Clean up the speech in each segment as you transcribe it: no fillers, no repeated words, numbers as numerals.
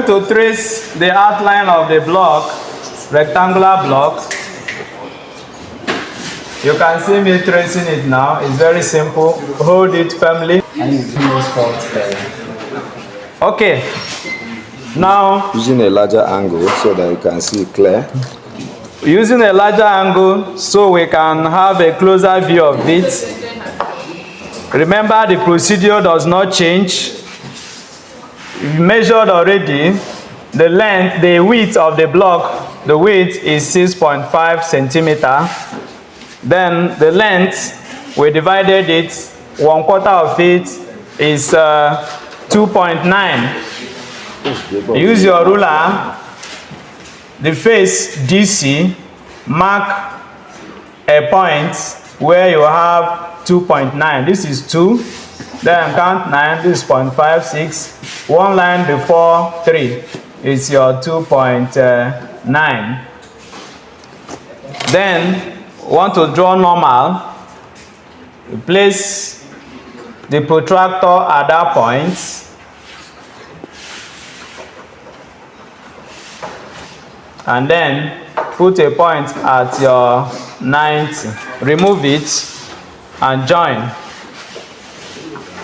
going to trace the outline of the block, rectangular block. You can see me tracing it now. It's very simple. Hold it firmly. Okay. Now, using a larger angle so that you can see clear. Using a larger angle so we can have a closer view of it. Remember, the procedure does not change. We measured already the length, the width of the block. The width is 6.5 centimeter. Then the length, we divided it. 1/4 of it is 2.9. Use your ruler. The face DC, mark a point where you have 2.9. This is 2. Then count 9. This is 0.56. One line before 3 is your 2.9. Then want to draw normal. You place the protractor at that point. And then put a point at your 90. Remove it and join.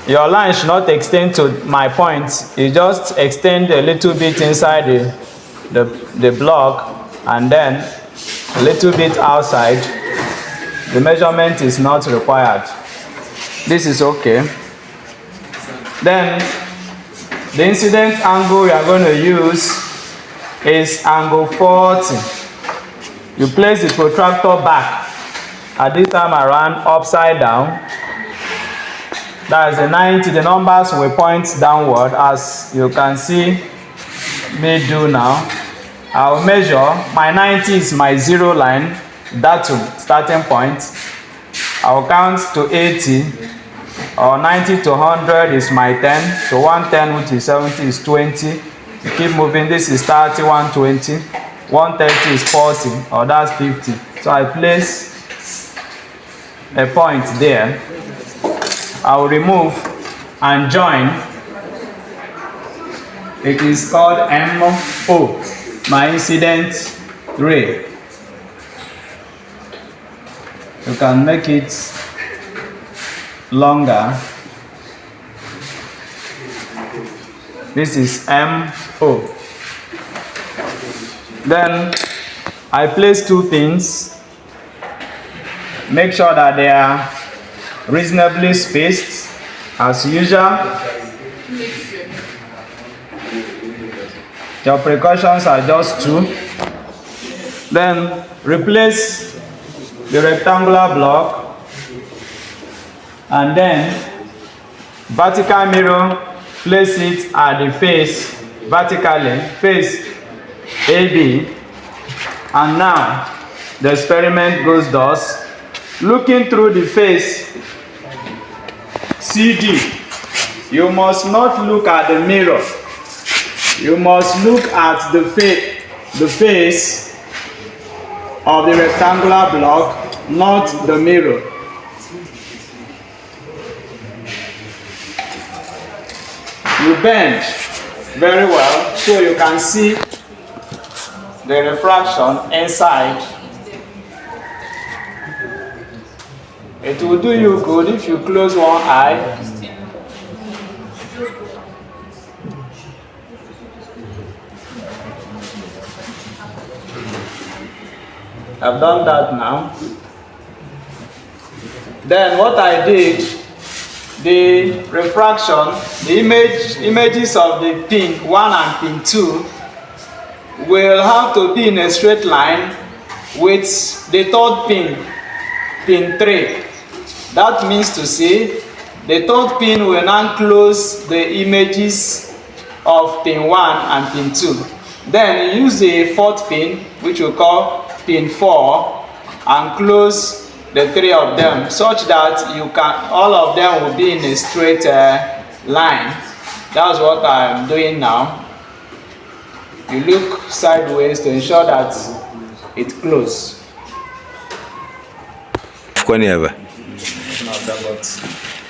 Your line should not extend to my point. You just extend a little bit inside the block and then a little bit outside. The measurement is not required. This is okay. Then the incident angle we are going to use is angle 40. You place the protractor back. At this time around, upside down. That is the 90. The numbers will point downward, as you can see me do now. I will measure. My 90 is my 0 line. That one, starting point. I will count to 80. Or 90 to 100 is my 10. So 110, which is 70, is 20. You keep moving. This is 30, 120. 130 is 40, or that's 50. So I place a point there. I will remove and join. It is called MO, my incident ray. You can make it longer. This is MO. Then I place two pins. Make sure that they are reasonably spaced as usual. Your precautions are just 2. Then replace the rectangular block and then vertical mirror, place it at the face vertically, face AB, and now the experiment goes thus. Looking through the face CD, you must not look at the mirror. You must look at the face of the rectangular block, not the mirror. You bend very well so you can see the refraction inside. It will do you good if you close one eye. I've done that now. Then what I did, the refraction, the images of the pin 1 and pin 2 will have to be in a straight line with the third pin, pin 3. That means to say the third pin will now close the images of pin 1 and pin 2. Then use the fourth pin, which we call pin 4, and close the 3 of them such that all of them will be in a straight line. That's what I'm doing now. You look sideways to ensure that it closes. Whenever.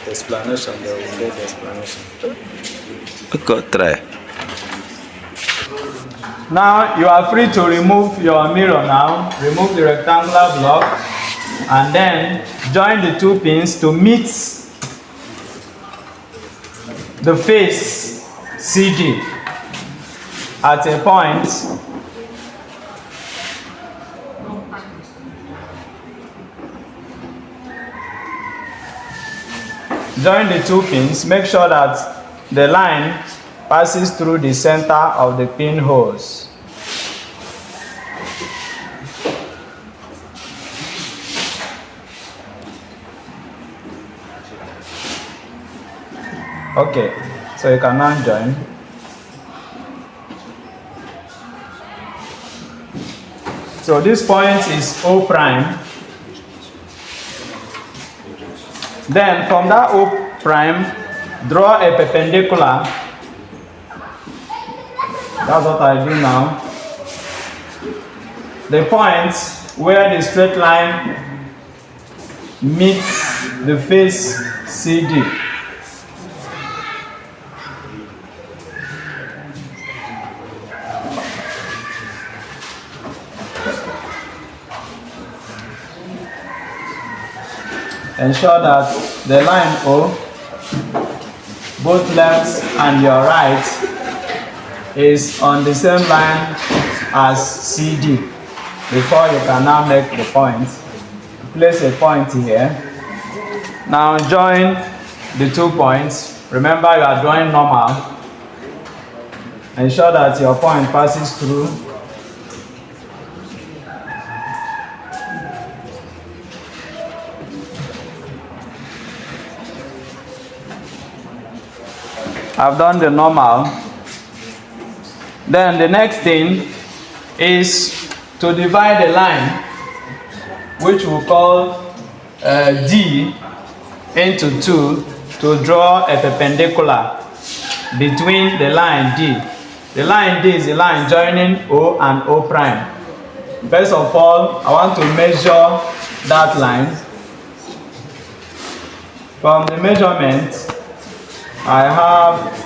Explanation, there will be explanation. Okay, try. Now you are free to remove your mirror now. Remove the rectangular block and then join the two pins to meet the face CD at a point join the two pins. Make sure that the line passes through the center of the pinholes. Okay, so you can now join. So this point is O prime. Then from that O prime, draw a perpendicular. That's what I do now. The point where the straight line meets the face CD. Ensure that the line O, both left and your right, is on the same line as CD before you can now make the point. Place a point here. Now join the 2 points. Remember, you are drawing normal. Ensure that your point passes through. I've done the normal. Then the next thing is to divide the line, which we'll call D, into 2 to draw a perpendicular between the line D. The line D is the line joining O and O prime. First of all, I want to measure that line. From the measurement, I have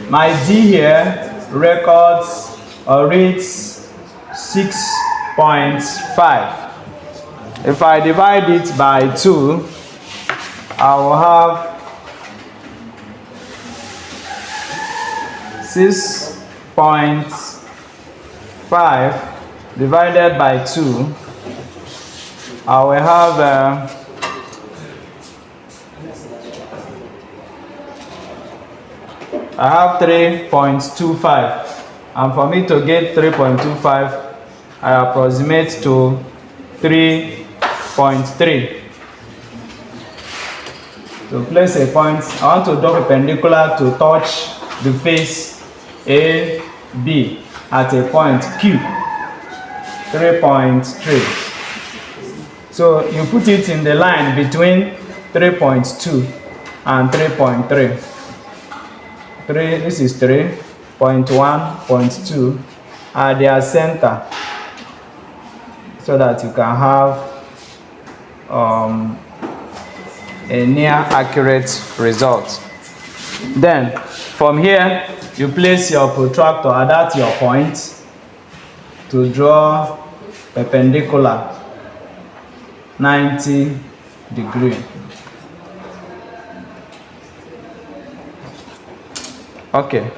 my D here records or reads 6.5. If I divide it by 2, I will have 6.5 divided by 2. I will have I have 3.25, and for me to get 3.25, I approximate to 3.3. To place a point, I want to draw perpendicular to touch the face AB at a point Q, 3.3. So you put it in the line between 3.2 and 3.3. This is 3.1.2 at their center, so that you can have a near accurate result. Then from here you place your protractor at that your point to draw perpendicular 90 degree. Okay,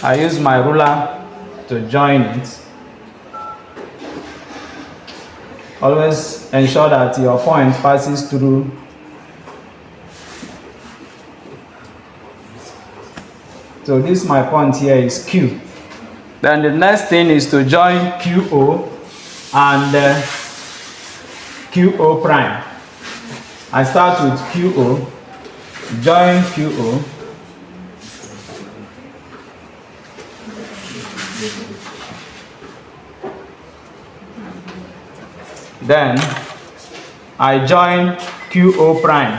I use my ruler to join it. Always ensure that your point passes through. So this my point here is Q. Then the next thing is to join QO and QO prime. I start with QO, join QO. Then I join QO prime.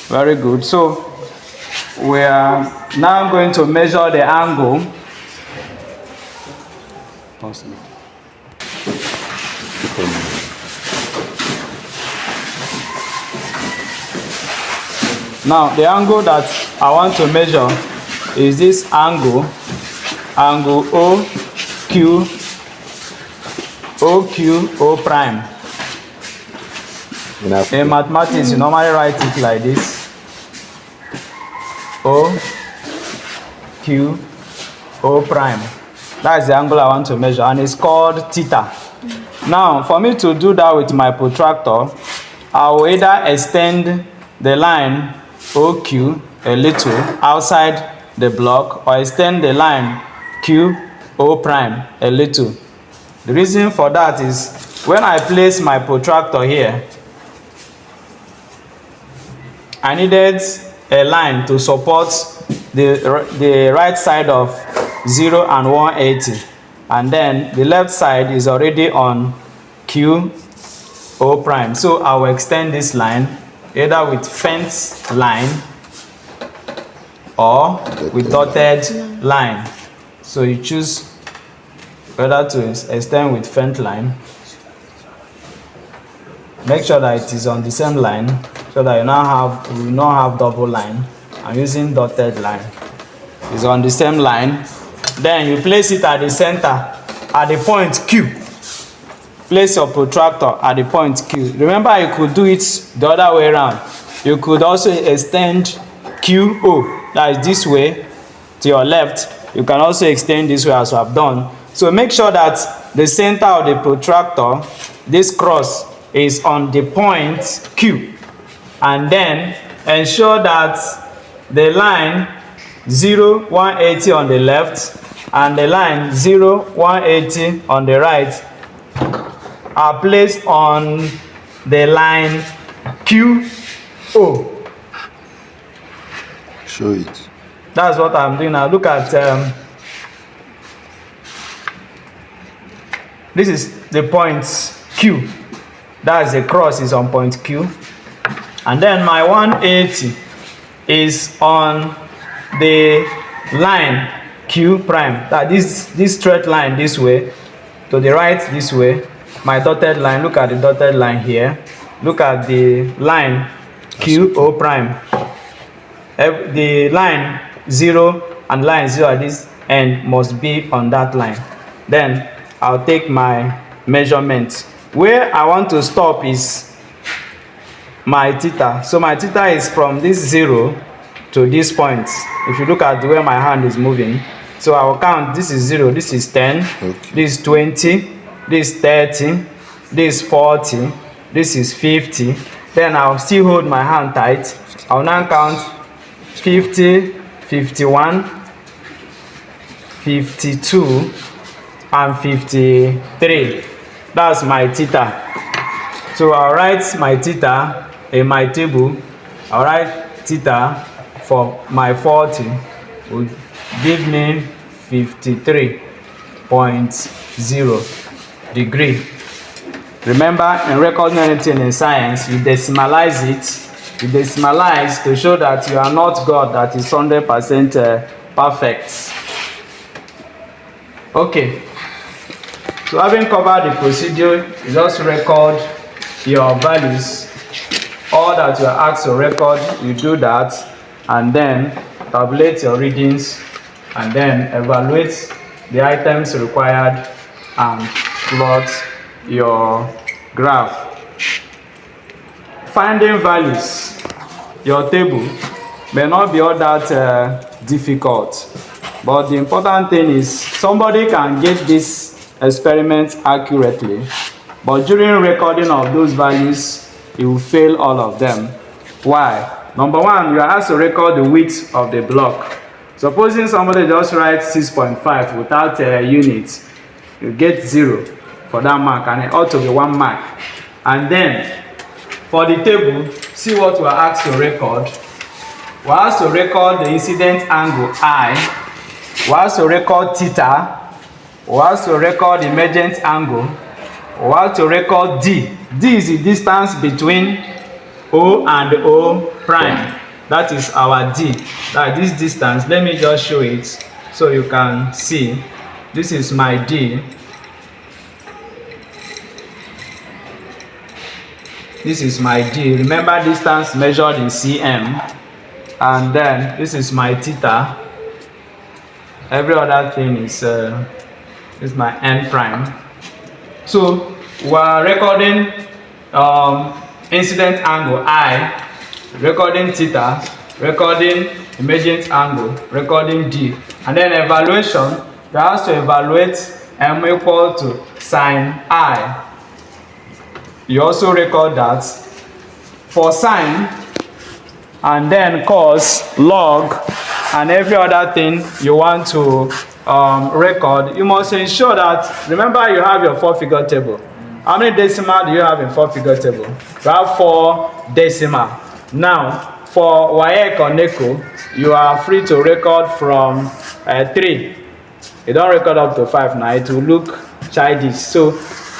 Very good. So we are now going to measure the angle. Now the angle that I want to measure is this angle OQ O prime. In mathematics, you normally write it like this: OQ O prime. That's the angle I want to measure, and it's called theta. Now, for me to do that with my protractor, I will either extend the line OQ a little outside the block, or extend the line QO prime a little. The reason for that is when I place my protractor here, I needed a line to support the right side of 0 and 180, and then the left side is already on QO prime. So I will extend this line either with fence line or with dotted line. So you choose whether to extend with fence line. Make sure that it is on the same line so that you will not have double line. I'm using dotted line. It's on the same line. Then you place it at the center at the point Q. Place your protractor at the point Q. Remember, you could do it the other way around. You could also extend QO, that is this way to your left. You can also extend this way as we have done. So make sure that the center of the protractor, this cross, is on the point Q, and then ensure that the line 0, 180 on the left and the line 0, 180 on the right are placed on the line QO. Show it. That's what I'm doing now. Look at this is the point Q. That's the cross is on point Q, and then my 180 is on the line Q prime. That this straight line this way, to the right this way. My dotted line, look at the dotted line here. Look at the line QO prime. The line 0 and line 0 at this end must be on that line. Then I'll take my measurement. Where I want to stop is my theta. So my theta is from this 0 to this point. If you look at the way my hand is moving, so I will count. This is 0, this is 10, okay. This is 20, this is 30, this is 40, this is 50. Then I'll still hold my hand tight. I'll now count 50, 51, 52, and 53. That's my theta. So I'll write my theta in my table. I'll write theta for my 40 will give me 53.0 degree. Remember, in recording anything in science, you decimalize it. You decimalize to show that you are not God that is 100% perfect. Okay. So having covered the procedure, you just record your values. All that you are asked to record, you do that, and then tabulate your readings, and then evaluate the items required and plot your graph. Finding values, your table may not be all that difficult, but the important thing is somebody can get this experiment accurately, but during recording of those values, you will fail all of them. Why? Number one, you are asked to record the width of the block. Supposing somebody just writes 6.5 without units, you get 0 for that mark, and it ought to be 1 mark. And then for the table, see what we are asked to record. We are asked to record the incident angle I. We are asked to record theta. We are asked to record emergent angle. We are asked to record D. D is the distance between O and O prime. That is our D. That this distance, let me just show it so you can see. This is my D. This is my D. Remember, distance measured in cm. and then this is my theta. Every other thing is my n prime. So we are recording incident angle I, recording theta, recording emergent angle, recording d, and then evaluation. You have to evaluate m equal to sine I. You also record that for sine, and then cos, log, and every other thing you want to record. You must ensure that, remember, you have your 4-figure table. How many decimal do you have in 4-figure table? You have 4 decimal. Now for WAEC or NECO, you are free to record from 3. You don't record up to 5 now, it will look childish. So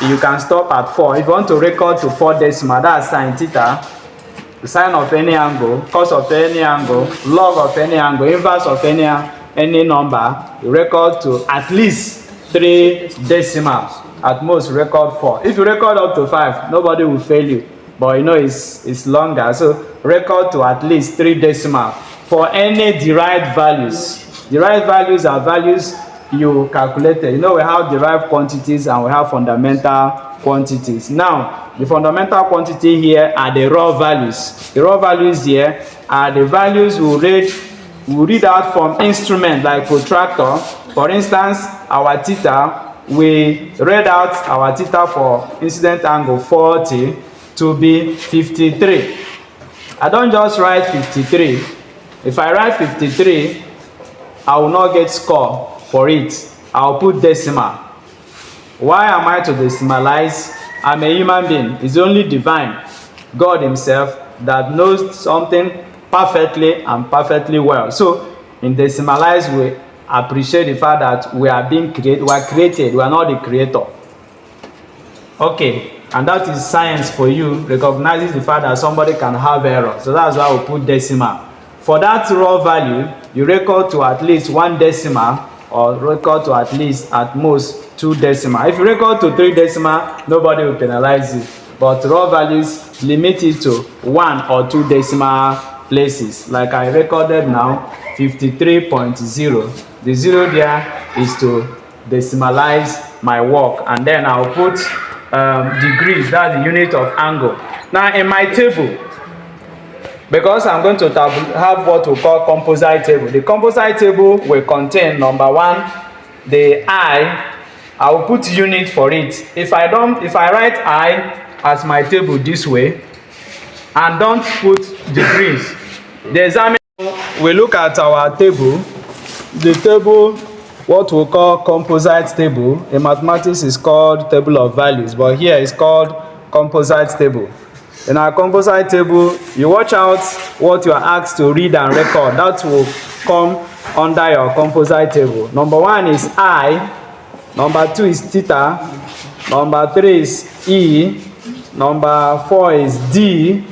you can stop at 4. If you want to record to 4 decimal, that's sine theta, the sine of any angle, cos of any angle, log of any angle, inverse of any number. You record to at least 3 decimals. At most record 4. If you record up to 5, nobody will fail you, but you know it's longer. So record to at least 3 decimals for any derived values. Derived values are values you calculated. You know, we have derived quantities and we have fundamental quantities. Now the fundamental quantity here are the raw values. The raw values here are the values we read out from instrument like protractor. For instance, our theta, we read out our theta for incident angle 40 to be 53. I don't just write 53. If I write 53, I will not get score for it. I'll put decimal. Why am I to decimalize? I'm a human being. It's only divine, God himself, that knows something perfectly and perfectly well. So in decimalize, we appreciate the fact that we are being created. We are created. We are not the creator. Okay, and that is science for you. Recognizes the fact that somebody can have error. So that's why we put decimal. For that raw value, you record to at least 1 decimal, or record to at least, at most, 2 decimal. If you record to 3 decimal, nobody will penalize you. But raw values, limit it to 1 or 2 decimal places. Like I recorded now, 53.0. The 0 there is to decimalize my work, and then I'll put degrees, that's the unit of angle. Now in my table, because I'm going to have what we call composite table. The composite table will contain, number 1, the I will put unit for it. If I write I as my table this way and don't put degrees, the examiner will look at our table. The table, what we call composite table, in mathematics is called table of values, but here it's called composite table. In our composite table, you watch out what you are asked to read and record. That will come under your composite table. Number 1 is I, number 2 is theta, number 3 is E, number 4 is D,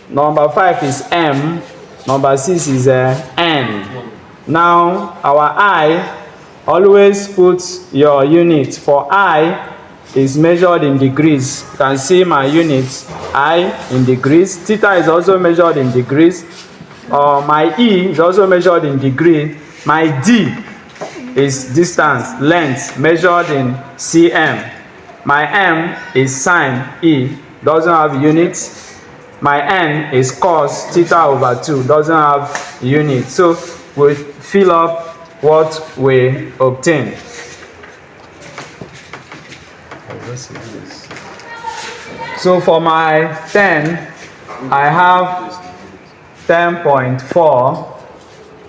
number 5 is M, number 6 is N. Now our I, always put your unit. For I is measured in degrees. You can see my units, I in degrees. Theta is also measured in degrees. My E is also measured in degree. My D is distance, length, measured in cm. My M is sine E, doesn't have units. My N is cos theta over 2, doesn't have units. So we fill up what we obtain. So for my 10, I have 10.4.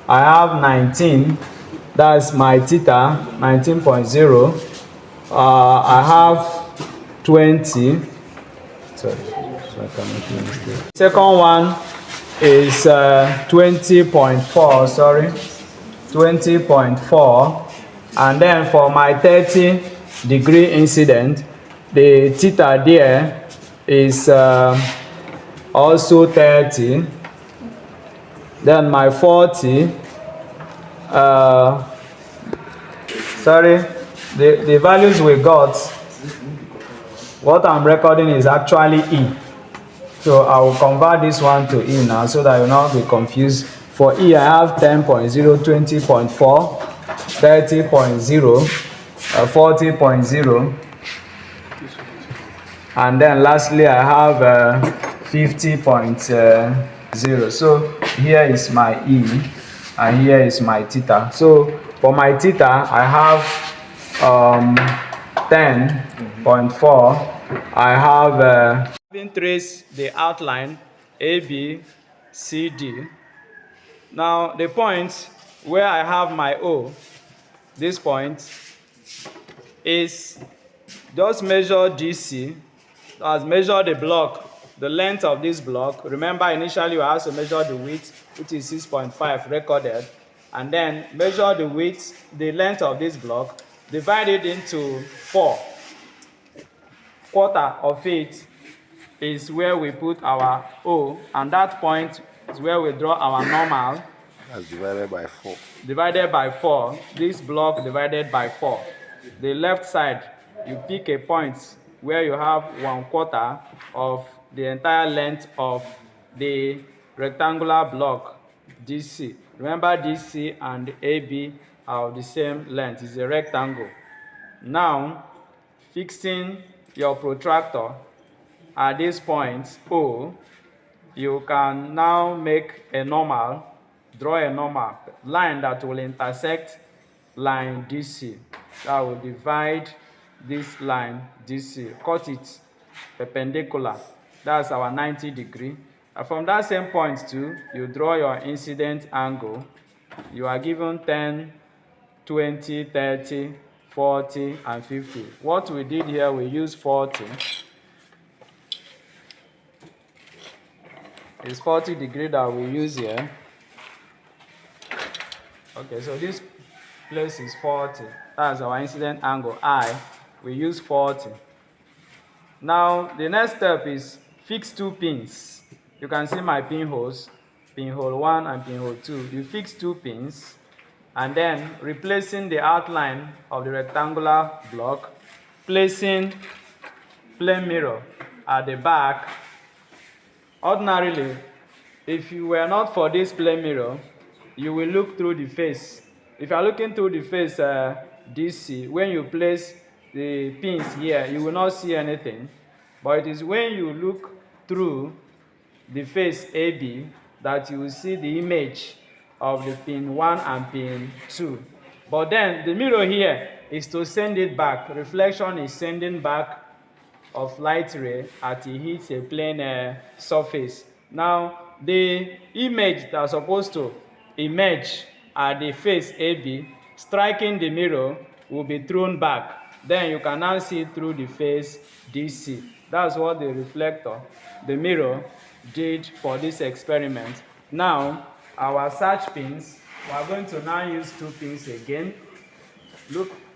I have 19. That's my theta, 19.0. I have 20. Sorry, so I cannot make mistake. Second one is 20.4. Sorry, 20.4. And then for my 30-degree incident, the theta there is also 30. Then my 40, sorry, the values we got, what I'm recording is actually E. So I will convert this one to E now so that you will not be confused For E, I have 10.0, 20.4, 30.0, 40.0, and then lastly I have 50.0. So here is my E and here is my theta. So for my theta I have 10.4. I have having traced the outline A, B, C, D. Now the point where I have my O, this point is just measure DC, as measure the block, the length of this block. Remember initially we have to measure the width, which is 6.5 recorded, and then measure the width, the length of this block, divide it into 4. Quarter of it is where we put our O, and that point is where we draw our normal. That's divided by 4. Divided by 4. This block divided by 4. The left side, you pick a point where you have 1/4 of the entire length of the rectangular block DC. Remember, DC and AB are of the same length. It's a rectangle. Now, fixing your protractor at this point O, you can now make a normal, draw a normal line that will intersect line DC. That will divide this line DC, cut it perpendicular. That's our 90 degree. And from that same point too, you draw your incident angle. You are given 10, 20, 30, 40, and 50. What we did here, we used 40. It's 40 degree that we use here. Okay, so this place is 40. That's our incident angle I. We use 40. Now the next step is fix 2 pins. You can see my pinholes, pinhole 1 and pinhole 2. You fix 2 pins, and then replacing the outline of the rectangular block, placing plane mirror at the back. Ordinarily, if you were not for this plane mirror, you will look through the face. If you are looking through the face DC, when you place the pins here, you will not see anything. But it is when you look through the face AB that you will see the image of the pin 1 and pin 2. But then the mirror here is to send it back. Reflection is sending back of light ray as it hits a plane surface. Now the image that's supposed to emerge at the face AB, striking the mirror, will be thrown back. Then you can now see through the face DC. That's what the reflector, the mirror, did for this experiment. Now our search pins, we are going to now use 2 pins again.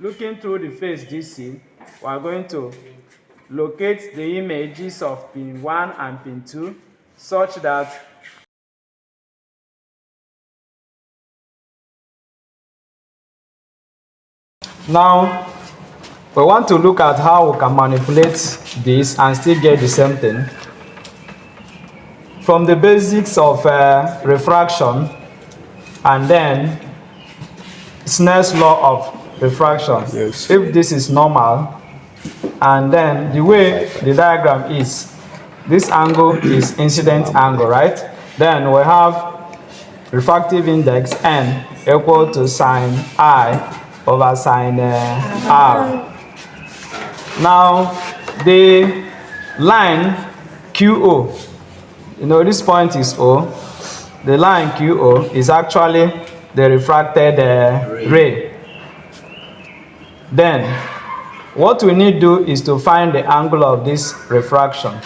Looking through the face DC, we are going to locate the images of pin 1 and pin 2 such that now we want to look at how we can manipulate this and still get the same thing. From the basics of refraction and then Snell's law of refraction. Yes. If this is normal, and then the way the diagram is, this angle is incident angle, right? Then we have refractive index N equal to sine I over sine R. Now the line QO, you know this point is O, the line QO is actually the refracted ray. Then what we need to do is to find the angle of this refraction.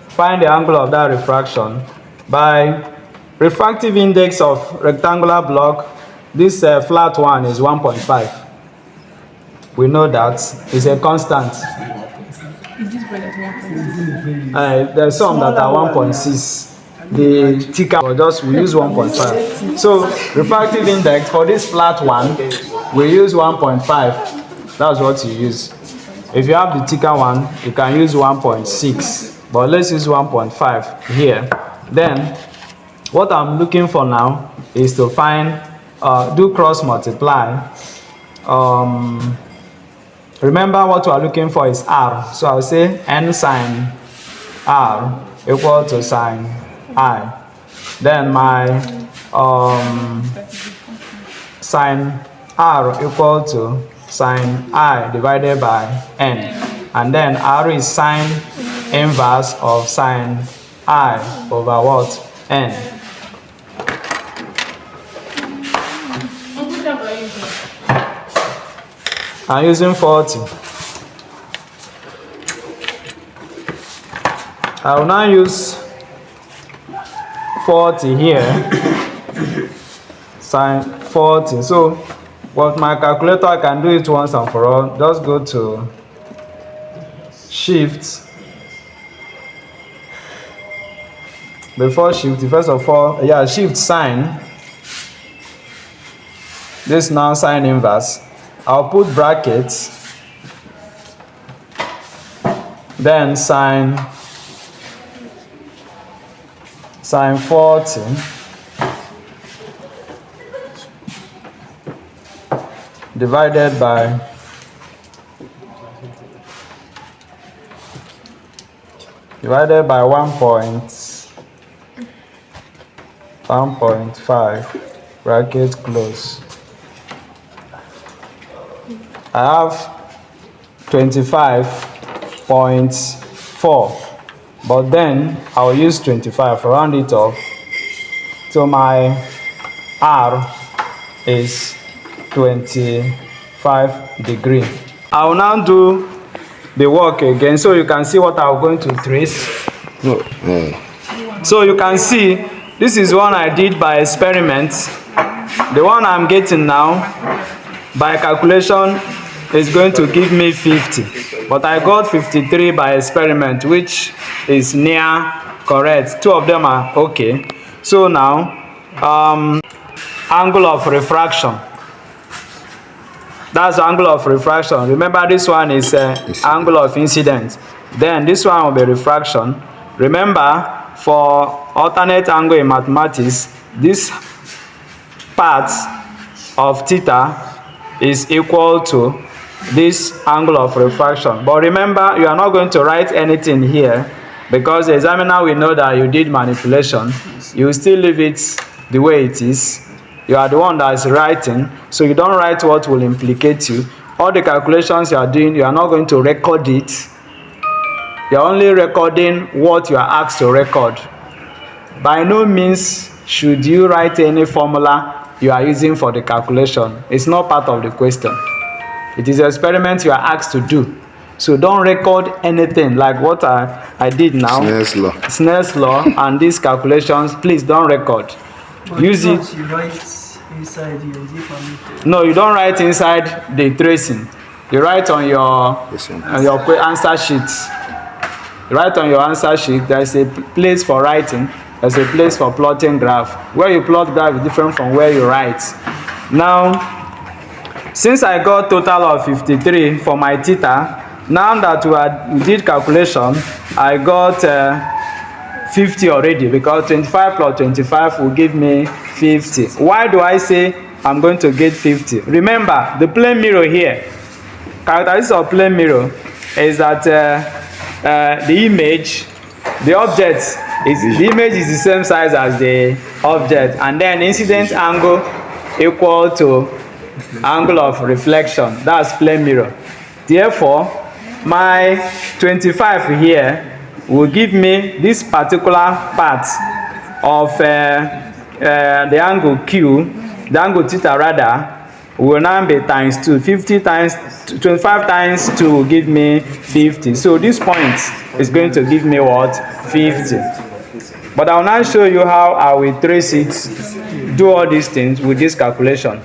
Find the angle of that refraction by refractive index of rectangular block. This flat one is 1.5. We know that is a constant. There's some that are 1.6. The thicker, we use 1.5. So refractive index for this flat one, we use 1.5. That's what you use. If you have the thicker one, you can use 1.6. But let's use 1.5 here. Then what I'm looking for now is to find, do cross multiply. Remember what we are looking for is r. So I'll say n sine r equal to sine I. Then my sine r equal to sine I divided by n. And then r is sine inverse of sine I over what? N. I'm using 40. I will now use 40 here. Sine 40. So with my calculator, I can do it once and for all. Just go to shift. Before shift, first of all, yeah, shift sine. This now sine inverse. I'll put brackets. Then sine 40 divided by 1.5 bracket close. I have 25.4, but then I'll use 25, round it off. So my R is 25 degree. I will now do the work again so you can see what I'm going to trace. So you can see this is one I did by experiment. The one I'm getting now by calculation is going to give me 50, but I got 53 by experiment, which is near correct. Two of them are okay. So now angle of refraction, that's the angle of refraction. Remember, this one is angle of incidence, then this one will be refraction. Remember, for alternate angle in mathematics, this part of theta is equal to this angle of refraction. But remember, you are not going to write anything here because the examiner will know that you did manipulation. You will still leave it the way it is. You are the one that is writing, so you don't write what will implicate you. All the calculations you are doing, you are not going to record it. You are only recording what you are asked to record. By no means should you write any formula you are using for the calculation. It's not part of the question. It is an experiment you are asked to do. So don't record anything like what I did now. Snell's law and these calculations, please don't record. But use it. You write inside here, is it permitted? No, you don't write inside the tracing. You write on your answer sheet. You write on your answer sheet. There is a place for writing. There's a place for plotting graph. Where you plot graph is different from where you write. Now, since I got total of 53 for my theta, now that we did calculation, I got 50 already, because 25 plus 25 will give me 50. Why do I say I'm going to get 50? Remember, the plane mirror here, characteristics of plane mirror is that the image, the object, the image is the same size as the object, and then incident angle equal to angle of reflection. That's plane mirror. Therefore, my 25 here will give me this particular part of the angle Q, the angle theta rather, will now be times 2. 50 times 25 times 2 will give me 50. So this point is going to give me what? 50. But I will now show you how I will trace it, do all these things with this calculation.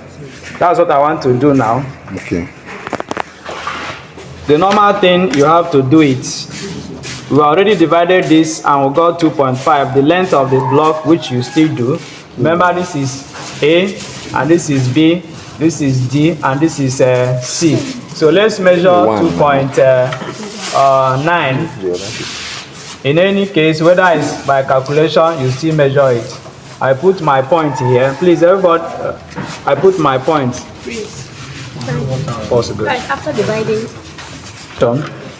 That's what I want to do now. Okay. The normal thing, you have to do it. We already divided this and we got 2.5, the length of the block, which you still do. Remember, this is A and this is B, this is D and this is C. So let's measure 2.9. In any case, whether it's by calculation, you still measure it. I put my point here. Please, everybody, I put my point. Please. Possible. Right after dividing.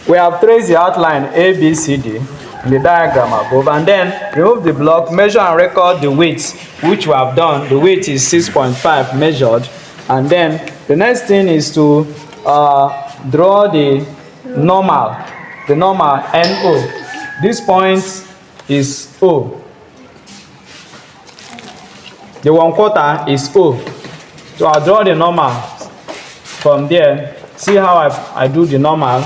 We have traced the outline A, B, C, D in the diagram above, and then remove the block, measure and record the width, which we have done. The width is 6.5 measured, and then the next thing is to draw the normal NO. This point is O. The 1/4 is O. So I'll draw the normal from there. See how I do the normal.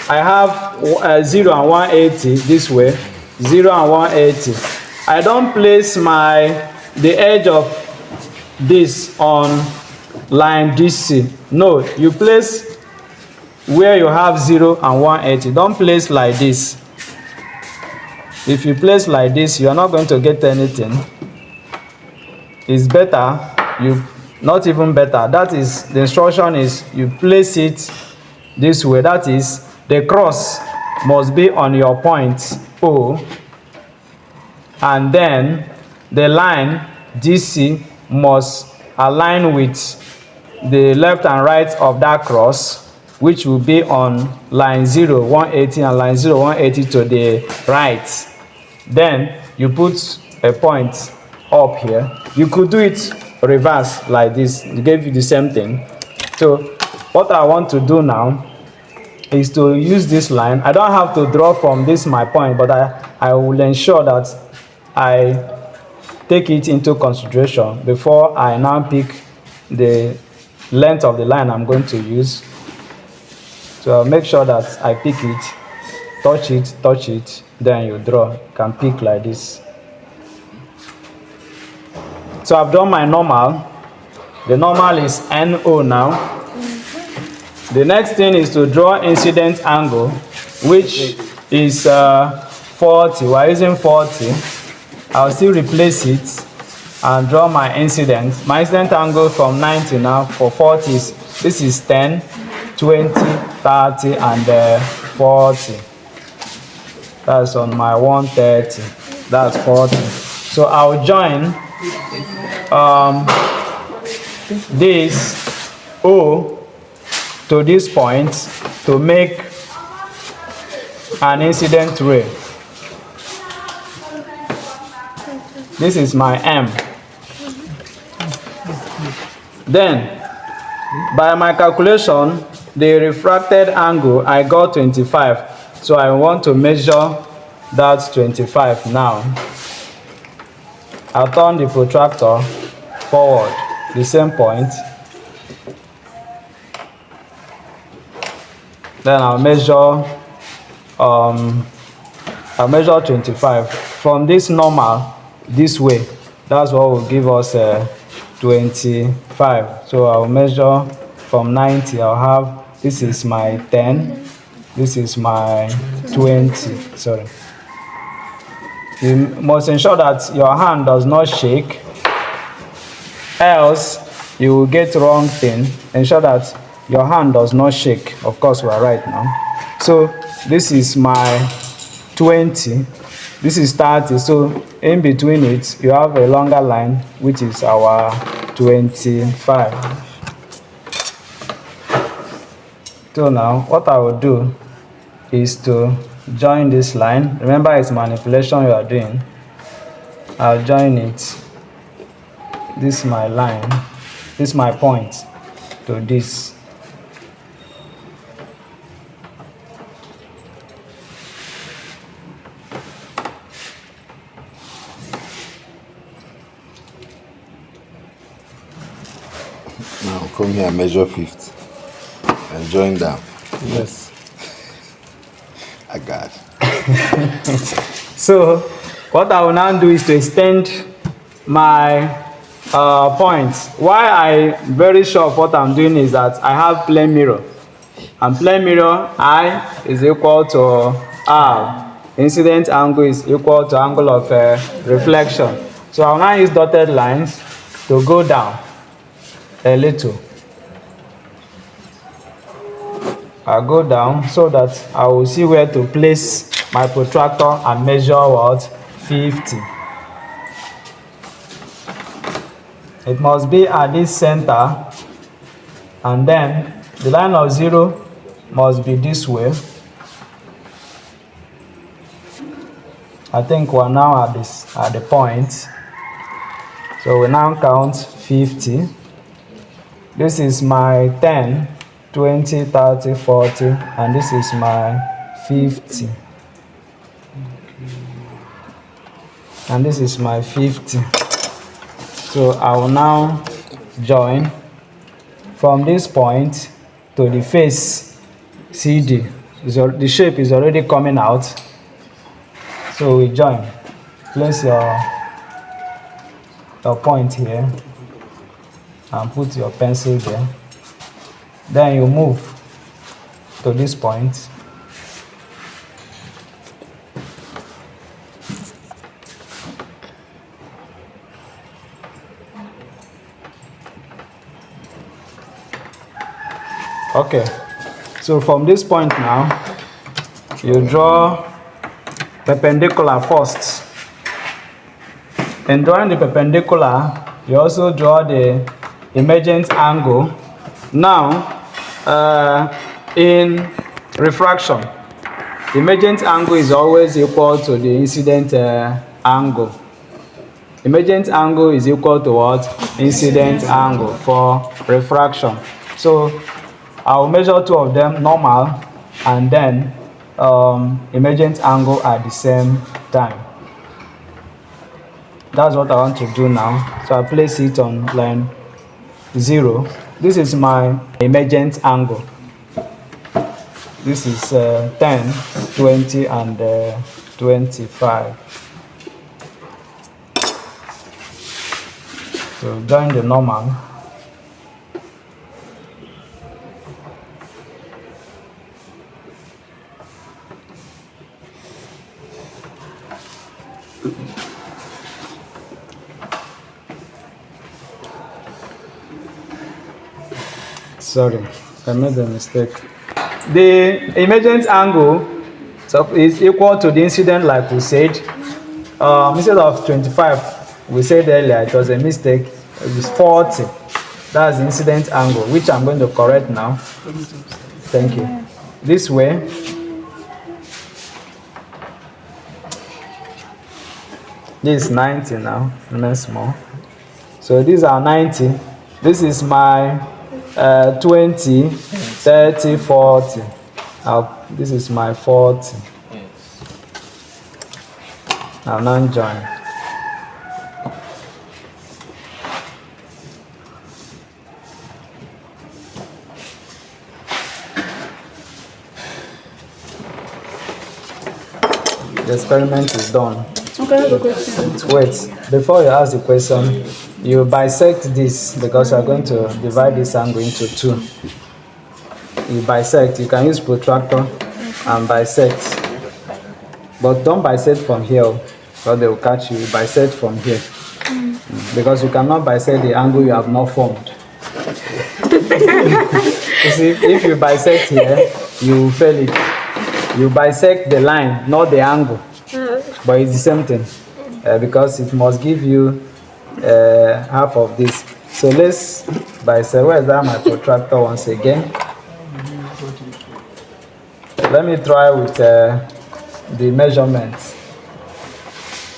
I have 0 and 180 this way, 0 and 180. I don't place the edge of this on line DC. No, you place where you have 0 and 180. Don't place like this. If you place like this, you are not going to get anything. It's better, not even better. That is, the instruction is you place it this way. That is, the cross must be on your point O, and then the line DC must align with the left and right of that cross, which will be on line 0, 180 and line 0, 180 to the right. Then you put a point up here. You could do it reverse like this. It gave you the same thing. So what I want to do now is to use this line. I don't have to draw from this my point, but I will ensure that I take it into consideration before I now pick the length of the line I'm going to use. So I'll make sure that I pick it, touch it, then you draw. You can pick like this. So I've done my normal. The normal is NO now. The next thing is to draw incident angle, which is 40. We're using 40. I'll still replace it and draw my incident. My incident angle from 90 now for 40 this is 10, 20, 30, and 40. That's on my 130. That's 40. So I'll join this O to this point to make an incident ray. This is my M. Then, by my calculation, the refracted angle, I got 25. So I want to measure that 25 now. I'll turn the protractor forward, the same point. Then I'll measure 25 from this normal this way. That's what will give us 25. So I'll measure from 90. I'll have, this is my 10, this is my 20. Sorry. You must ensure that your hand does not shake, else you will get wrong thing. Ensure that your hand does not shake. Of course, we are right now. So this is my 20. This is 30. So in between it, you have a longer line, which is our 25. So now, what I will do is to join this line. Remember, it's manipulation you are doing. I'll join it. This is my line. This is my point to this. Now come here, measure 50 and join down. Yes. I got it. So what I will now do is to extend my points. Why I'm very sure of what I'm doing is that I have plane mirror. And plane mirror, I is equal to R. Incident angle is equal to angle of reflection. So I'll now use dotted lines to go down a little. I'll go down so that I will see where to place my protractor and measure what? 50. It must be at this center, and then the line of 0 must be this way. I think we're now at the point. So we now count 50. This is my 10, 20, 30, 40, and this is my 50. And this is my 50. So I will now join from this point to the face CD. The shape is already coming out. So we join. Place your point here and put your pencil there. Then you move to this point. Okay, so from this point now, you draw perpendicular first. In drawing the perpendicular, you also draw the emergent angle. Now, in refraction, the emergent angle is always equal to the incident angle. Emergent angle is equal to what? Incident angle for refraction. So I'll measure two of them, normal and then emergent angle at the same time. That's what I want to do now. So I place it on line 0. This is my emergent angle. This is 10, 20, and 25. So join the normal. Sorry, I made a mistake. The emergent angle is equal to the incident, like we said. Instead of 25, we said earlier, it was a mistake. It is 40. That's the incident angle, which I'm going to correct now. Thank you. This way. This is 90 now, less more. So these are 90. This is my 20, 30, 40. This is my 40. I'll now join. The experiment is done. Okay, I have a question. Wait, before you ask the question, you bisect this because you are going to divide this angle into 2. You bisect, you can use protractor and bisect. But don't bisect from here, or they will catch you. You bisect from here. Because you cannot bisect the angle you have not formed. You see, if you bisect here, you fail it. You bisect the line, not the angle. But it's the same thing. Because it must give you half of this. So let's bisect. Where is that my protractor once again? Let me try with the measurements.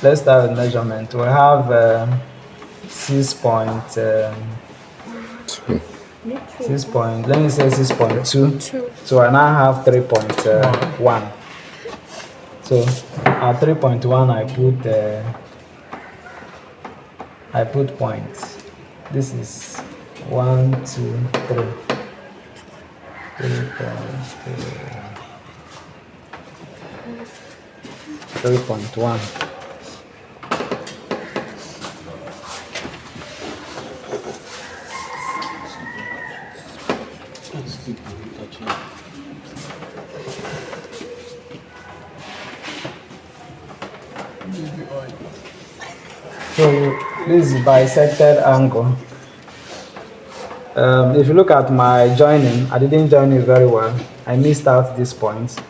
Let's start with measurement. We have 6.2. Let me say 6.2. So I now have 3.1. So at 3.1 I put points. This is 1, 2, 3. 3.1. So this is bisected angle. If you look at my joining, I didn't join it very well. I missed out this point.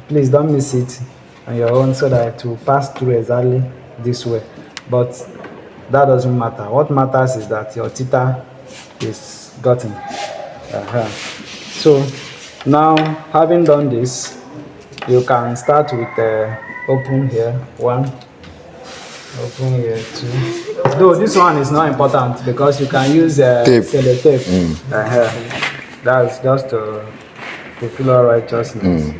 Please don't miss it on your own so that it will pass through exactly this way. But that doesn't matter. What matters is that your theta is gotten. So now, having done this, you can start with open here 1, open here 2. Though this one is not important because you can use sellotape. That's just to fulfill all righteousness.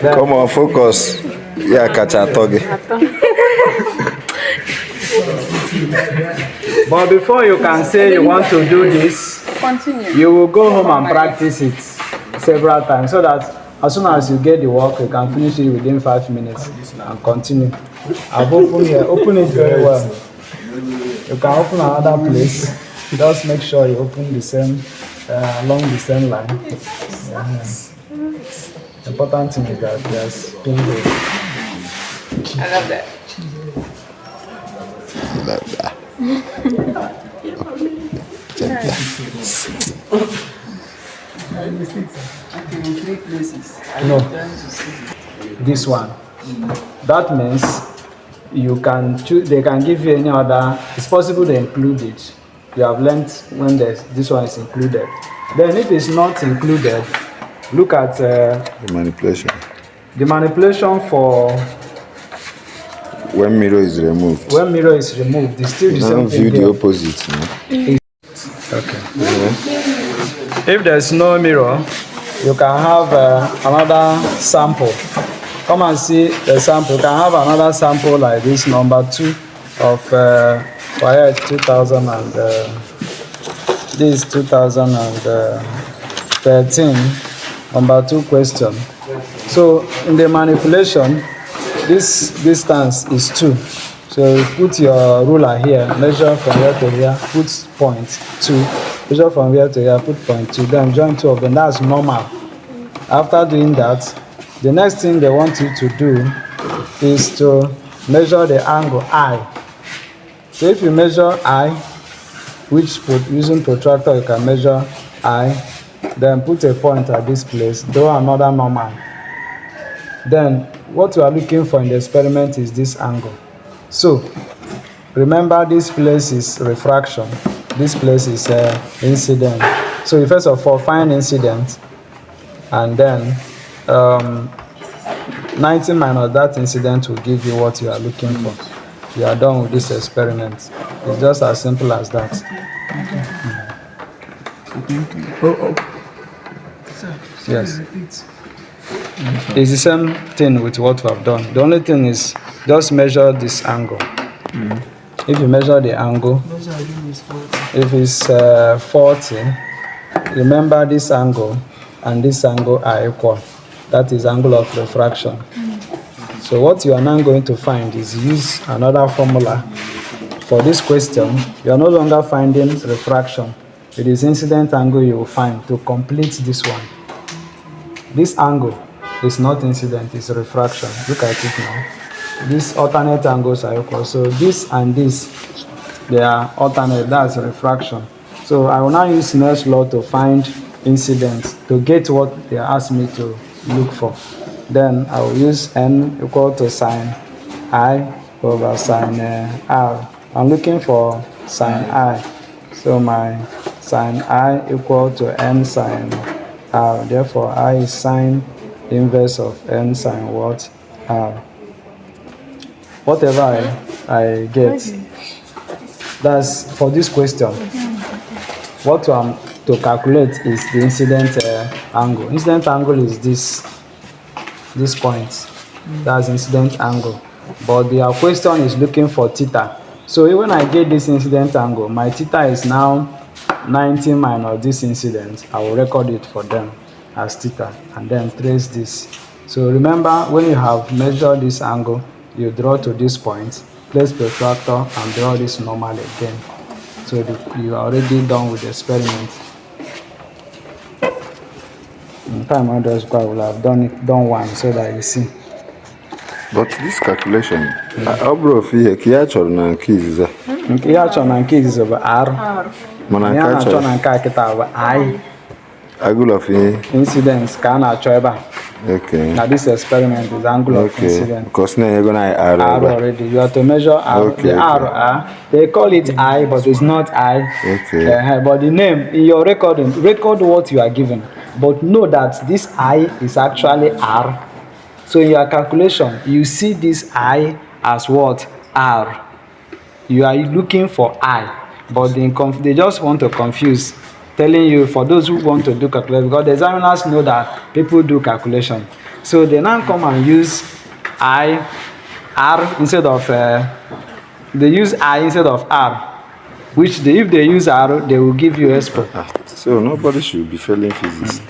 Come on, focus. Yeah, catch a toge. But before you can say you want to do this, you will go home and practice it several times so that as soon as you get the work, you can finish it within 5 minutes and continue. I've opened here. Open it very well. You can open another place. Just make sure you open the same along the same line. The important thing is that there's pin here. I love that. No, this one. That means you can choose. They can give you any other. It's possible to include it. You have learned when this one is included. Then if it's not included, look at The manipulation. the manipulation for When mirror is removed. when mirror is removed. It's still the Now same view thing. the opposite. No? Okay. If there's no mirror, you can have another sample. Come and see the sample. You can have another sample like this, number 2 of WAEC 2000 and this 2013, number 2 question. So in the manipulation, this distance is 2. So you put your ruler here, measure from here to here, put point 2. Measure from here to here, put point 2. Then join 2 of them. That's normal. After doing that, the next thing they want you to do is to measure the angle I. So if you measure I, using protractor you can measure I, then put a point at this place, draw another normal. Then what you are looking for in the experiment is this angle. So remember, this place is refraction, this place is incident. So you first of all find incident, and then 90 minus that incident will give you what you are looking for. You are done with this experiment. It's just as simple as that. Yes. It's the same thing with what we have done. The only thing is just measure this angle. If you measure the angle, if it's 40, remember this angle and this angle are equal. That is angle of refraction. So what you are now going to find is use another formula. For this question, you are no longer finding refraction. It is incident angle you will find to complete this one. This angle is not incident, it's refraction. Look at it now. These alternate angles are equal. So this and this, they are alternate, that's refraction. So I will now use Snell's law to find incident, to get what they asked me to look for. Then I will use n equal to sine I over sine r. I'm looking for sine I. So my sine I equal to n sine r. Therefore I is sine inverse of n sine what? R. Whatever I get, that's for this question. What I'm to calculate is the incident angle. Incident angle is this point. That's incident angle. But the question is looking for theta. So when I get this incident angle, my theta is now 90 minus this incident. I will record it for them as theta and then trace this. So remember, when you have measured this angle, you draw to this point, place protractor and draw this normal again. So you are already done with the experiment. In time I will have done one so that you see. But this calculation, how bro here? Kiachor na keys. Nke ya chọ na nke izizi bụ R. Mana Ya na-achọ kacha na nke a kịta bụ I. angle of Incidence ka a na-achọ ebe a. Okay. Now this experiment is angle of Okay. incidence. Because now you're gonna R. R already. You have to measure R. Okay, The okay. R, they call it I, but it's not I. Okay. But the name in your recording, record what you are given. But know that this I is actually R. So in your calculation, you see this I as what? R. You are looking for I, but they just want to confuse, telling you for those who want to do calculation, because the examiners know that people do calculation. So they now come and use I, R instead of, they use I instead of R, which if they use R, they will give you expo. So nobody should be failing physics.